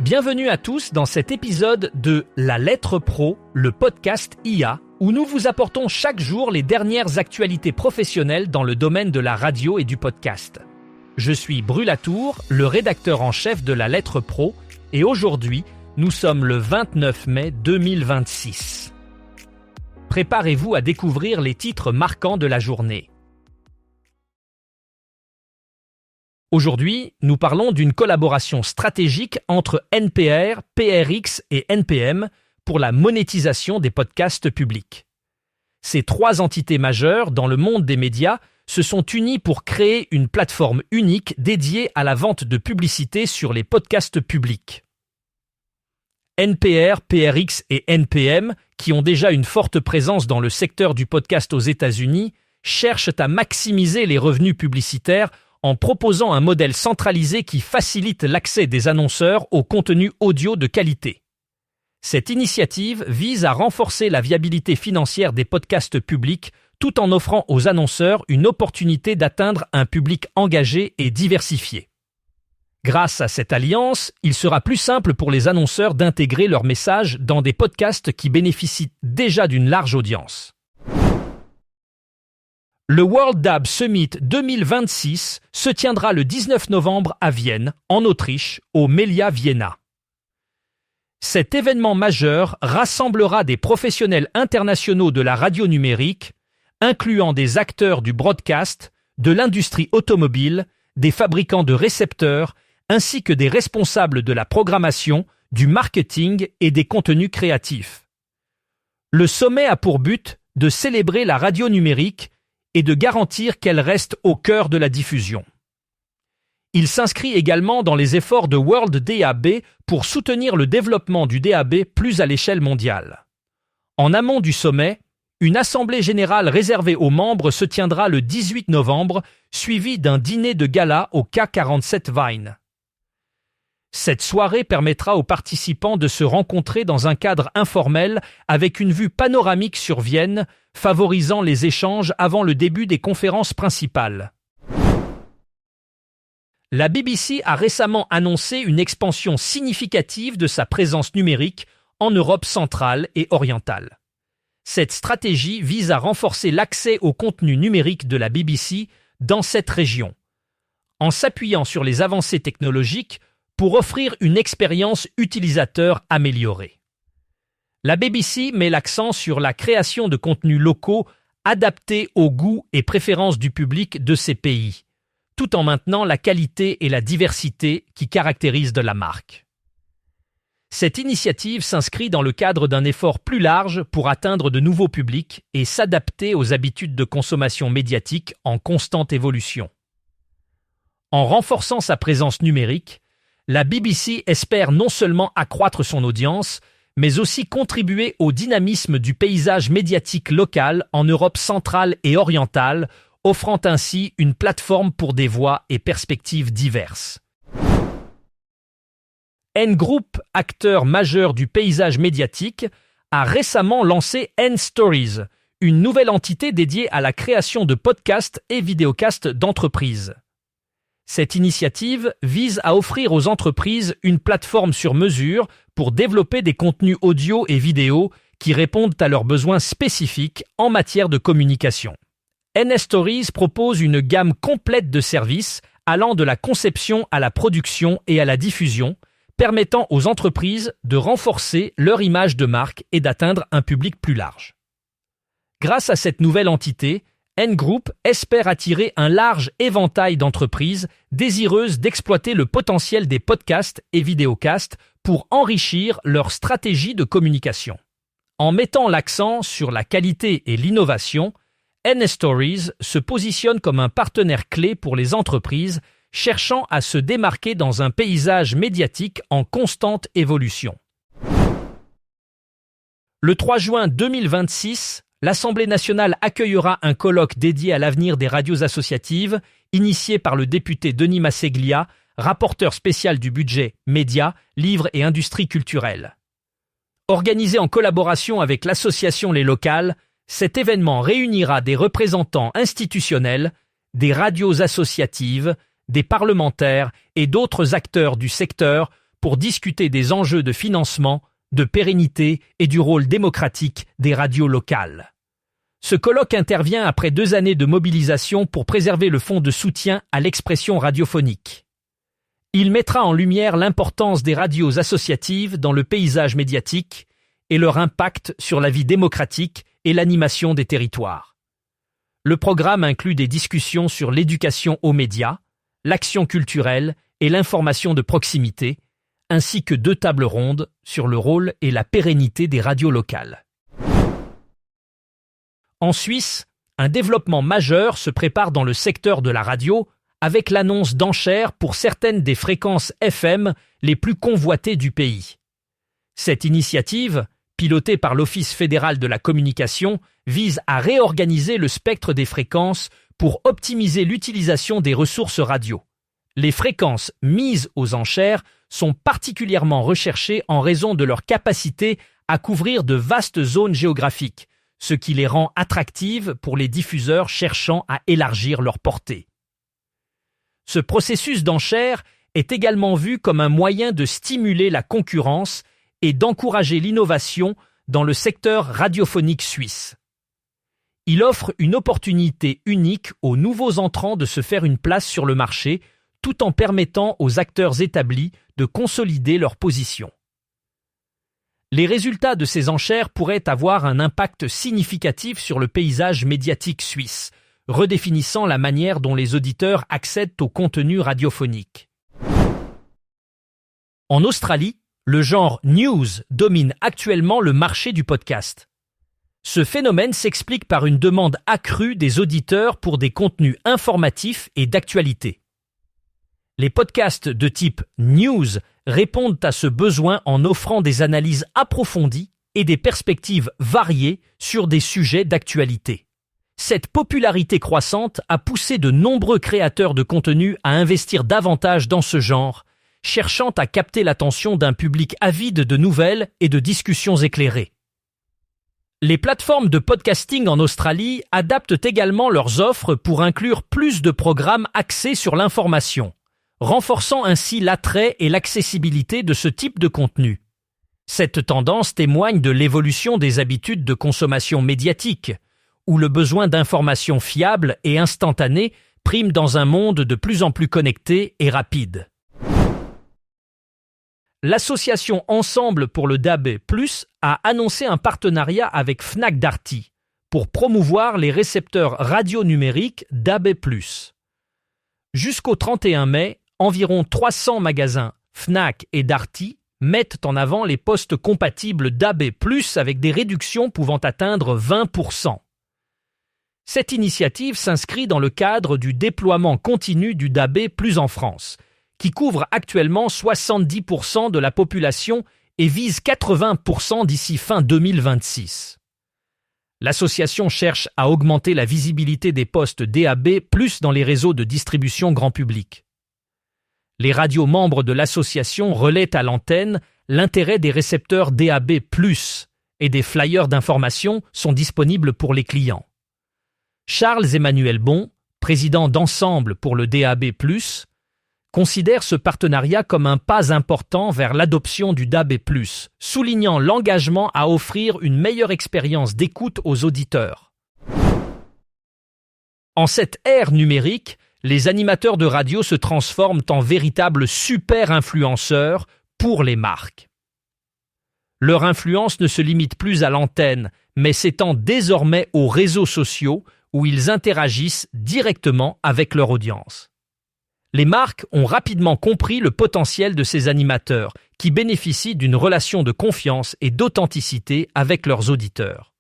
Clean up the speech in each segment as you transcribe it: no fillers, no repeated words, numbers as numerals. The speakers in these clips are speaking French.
Bienvenue à tous dans cet épisode de La Lettre Pro, le podcast IA, où nous vous apportons chaque jour les dernières actualités professionnelles dans le domaine de la radio et du podcast. Je suis Brulatour, le rédacteur en chef de La Lettre Pro, et aujourd'hui, nous sommes le 29 mai 2026. Préparez-vous à découvrir les titres marquants de la journée. Aujourd'hui, nous parlons d'une collaboration stratégique entre NPR, PRX et NPM pour la monétisation des podcasts publics. Ces trois entités majeures dans le monde des médias se sont unies pour créer une plateforme unique dédiée à la vente de publicité sur les podcasts publics. NPR, PRX et NPM, qui ont déjà une forte présence dans le secteur du podcast aux États-Unis, cherchent à maximiser les revenus publicitaires en proposant un modèle centralisé qui facilite l'accès des annonceurs au contenu audio de qualité. Cette initiative vise à renforcer la viabilité financière des podcasts publics tout en offrant aux annonceurs une opportunité d'atteindre un public engagé et diversifié. Grâce à cette alliance, il sera plus simple pour les annonceurs d'intégrer leurs messages dans des podcasts qui bénéficient déjà d'une large audience. Le World DAB Summit 2026 se tiendra le 19 novembre à Vienne, en Autriche, au Melia Vienna. Cet événement majeur rassemblera des professionnels internationaux de la radio numérique, incluant des acteurs du broadcast, de l'industrie automobile, des fabricants de récepteurs, ainsi que des responsables de la programmation, du marketing et des contenus créatifs. Le sommet a pour but de célébrer la radio numérique et de garantir qu'elle reste au cœur de la diffusion. Il s'inscrit également dans les efforts de World DAB pour soutenir le développement du DAB+ à l'échelle mondiale. En amont du sommet, une assemblée générale réservée aux membres se tiendra le 18 novembre, suivie d'un dîner de gala au K47 Vine. Cette soirée permettra aux participants de se rencontrer dans un cadre informel avec une vue panoramique sur Vienne, favorisant les échanges avant le début des conférences principales. La BBC a récemment annoncé une expansion significative de sa présence numérique en Europe centrale et orientale. Cette stratégie vise à renforcer l'accès au contenu numérique de la BBC dans cette région, en s'appuyant sur les avancées technologiques pour offrir une expérience utilisateur améliorée. La BBC met l'accent sur la création de contenus locaux adaptés aux goûts et préférences du public de ces pays, tout en maintenant la qualité et la diversité qui caractérisent de la marque. Cette initiative s'inscrit dans le cadre d'un effort plus large pour atteindre de nouveaux publics et s'adapter aux habitudes de consommation médiatique en constante évolution. En renforçant sa présence numérique, la BBC espère non seulement accroître son audience, mais aussi contribuer au dynamisme du paysage médiatique local en Europe centrale et orientale, offrant ainsi une plateforme pour des voix et perspectives diverses. N-Group, acteur majeur du paysage médiatique, a récemment lancé N-Stories, une nouvelle entité dédiée à la création de podcasts et vidéocasts d'entreprises. Cette initiative vise à offrir aux entreprises une plateforme sur mesure pour développer des contenus audio et vidéo qui répondent à leurs besoins spécifiques en matière de communication. NStories propose une gamme complète de services allant de la conception à la production et à la diffusion, permettant aux entreprises de renforcer leur image de marque et d'atteindre un public plus large. Grâce à cette nouvelle entité, N-Group espère attirer un large éventail d'entreprises désireuses d'exploiter le potentiel des podcasts et vidéocasts pour enrichir leur stratégie de communication. En mettant l'accent sur la qualité et l'innovation, NStories se positionne comme un partenaire clé pour les entreprises cherchant à se démarquer dans un paysage médiatique en constante évolution. Le 3 juin 2026, l'Assemblée nationale accueillera un colloque dédié à l'avenir des radios associatives, initié par le député Denis Masseglia, rapporteur spécial du budget Médias, Livres et Industries culturelles. Organisé en collaboration avec l'association Les Locales, cet événement réunira des représentants institutionnels, des radios associatives, des parlementaires et d'autres acteurs du secteur pour discuter des enjeux de financement, de pérennité et du rôle démocratique des radios locales. Ce colloque intervient après 2 années de mobilisation pour préserver le fonds de soutien à l'expression radiophonique. Il mettra en lumière l'importance des radios associatives dans le paysage médiatique et leur impact sur la vie démocratique et l'animation des territoires. Le programme inclut des discussions sur l'éducation aux médias, l'action culturelle et l'information de proximité, ainsi que 2 tables rondes sur le rôle et la pérennité des radios locales. En Suisse, un développement majeur se prépare dans le secteur de la radio avec l'annonce d'enchères pour certaines des fréquences FM les plus convoitées du pays. Cette initiative, pilotée par l'Office fédéral de la communication, vise à réorganiser le spectre des fréquences pour optimiser l'utilisation des ressources radio. Les fréquences mises aux enchères sont particulièrement recherchées en raison de leur capacité à couvrir de vastes zones géographiques, ce qui les rend attractives pour les diffuseurs cherchant à élargir leur portée. Ce processus d'enchères est également vu comme un moyen de stimuler la concurrence et d'encourager l'innovation dans le secteur radiophonique suisse. Il offre une opportunité unique aux nouveaux entrants de se faire une place sur le marché, tout en permettant aux acteurs établis de consolider leur position. Les résultats de ces enchères pourraient avoir un impact significatif sur le paysage médiatique suisse, redéfinissant la manière dont les auditeurs accèdent au contenu radiophonique. En Australie, le genre news domine actuellement le marché du podcast. Ce phénomène s'explique par une demande accrue des auditeurs pour des contenus informatifs et d'actualité. Les podcasts de type news répondent à ce besoin en offrant des analyses approfondies et des perspectives variées sur des sujets d'actualité. Cette popularité croissante a poussé de nombreux créateurs de contenu à investir davantage dans ce genre, cherchant à capter l'attention d'un public avide de nouvelles et de discussions éclairées. Les plateformes de podcasting en Australie adaptent également leurs offres pour inclure plus de programmes axés sur l'information, renforçant ainsi l'attrait et l'accessibilité de ce type de contenu. Cette tendance témoigne de l'évolution des habitudes de consommation médiatique, où le besoin d'informations fiables et instantanées prime dans un monde de plus en plus connecté et rapide. L'association Ensemble pour le DAB+, a annoncé un partenariat avec Fnac Darty pour promouvoir les récepteurs radio numériques DAB+. Jusqu'au 31 mai, environ 300 magasins Fnac et Darty mettent en avant les postes compatibles DAB+, avec des réductions pouvant atteindre 20%. Cette initiative s'inscrit dans le cadre du déploiement continu du DAB+ en France, qui couvre actuellement 70% de la population et vise 80% d'ici fin 2026. L'association cherche à augmenter la visibilité des postes DAB+ dans les réseaux de distribution grand public. Les radios membres de l'association relaient à l'antenne l'intérêt des récepteurs DAB+, et des flyers d'information sont disponibles pour les clients. Charles-Emmanuel Bon, président d'Ensemble pour le DAB+, considère ce partenariat comme un pas important vers l'adoption du DAB+, soulignant l'engagement à offrir une meilleure expérience d'écoute aux auditeurs. En cette ère numérique, les animateurs de radio se transforment en véritables super-influenceurs pour les marques. Leur influence ne se limite plus à l'antenne, mais s'étend désormais aux réseaux sociaux où ils interagissent directement avec leur audience. Les marques ont rapidement compris le potentiel de ces animateurs, qui bénéficient d'une relation de confiance et d'authenticité avec leurs auditeurs.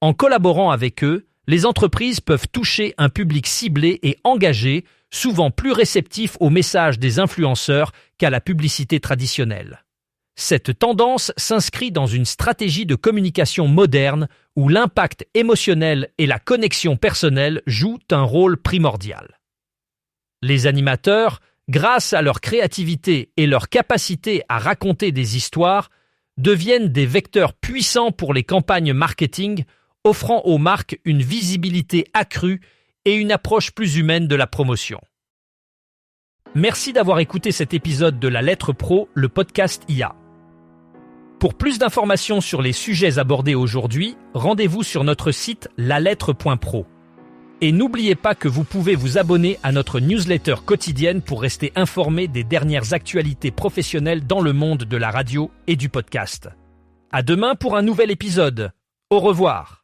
En collaborant avec eux, les entreprises peuvent toucher un public ciblé et engagé, souvent plus réceptif aux messages des influenceurs qu'à la publicité traditionnelle. Cette tendance s'inscrit dans une stratégie de communication moderne où l'impact émotionnel et la connexion personnelle jouent un rôle primordial. Les animateurs, grâce à leur créativité et leur capacité à raconter des histoires, deviennent des vecteurs puissants pour les campagnes marketing, offrant aux marques une visibilité accrue et une approche plus humaine de la promotion. Merci d'avoir écouté cet épisode de La Lettre Pro, le podcast IA. Pour plus d'informations sur les sujets abordés aujourd'hui, rendez-vous sur notre site lalettre.pro. Et n'oubliez pas que vous pouvez vous abonner à notre newsletter quotidienne pour rester informé des dernières actualités professionnelles dans le monde de la radio et du podcast. À demain pour un nouvel épisode. Au revoir.